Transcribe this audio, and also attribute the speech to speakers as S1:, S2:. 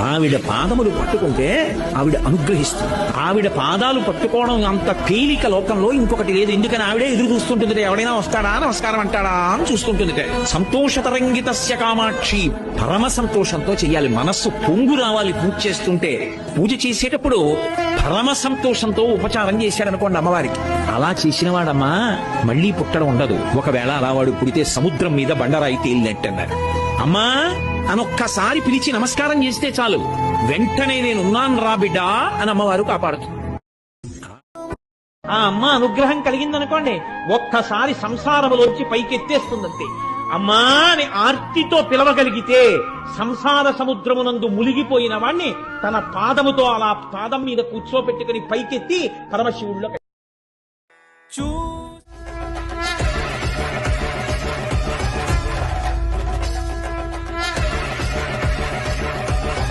S1: ఆవిడ పాదములు పట్టుకుంటే ఆవిడ అనుగ్రహిస్తుంది. ఆవిడ పాదాలు పట్టుకోవడం అంత తేలిక లోకంలో ఇంకొకటి లేదు. ఎందుకని ఆవిడే ఎదురు చూస్తుంటుంది, ఎవడైనా వస్తాడా నమస్కారం అంటాడా అని చూస్తుంటుంది. సంతోషతరంగితస్య కామాక్షి, పరమ సంతోషంతో చెయ్యాలి. మనస్సు పొంగు రావాలి పూజ చేస్తుంటే. పూజ చేసేటప్పుడు పరమ సంతోషంతో ఉపచారం చేశాడనుకోండి అమ్మవారికి, అలా చేసిన వాడమ్మా మళ్లీ పుట్టడం ఉండదు. ఒకవేళ అలా వాడు పుడితే సముద్రం మీద బండరాయి తేలినట్టన్నారు. అమ్మా అనొక్కసారి పిలిచి నమస్కారం చేస్తే చాలు, వెంటనే నేనున్నాను రా బిడ్డా అని అమ్మవారు కాపాడుతుంది. ఆ అమ్మ అనుగ్రహం కలిగిందనుకోండి, ఒక్కసారి సంసారములోంచి పైకెత్తేస్తుందంతే. అమ్మా అని ఆర్తితో పిలవగలిగితే సంసార సముద్రమునందు మునిగిపోయిన వాణ్ణి తన పాదముతో అలా పాదం మీద కూర్చోపెట్టుకుని పైకెత్తి పరమశివుల్లో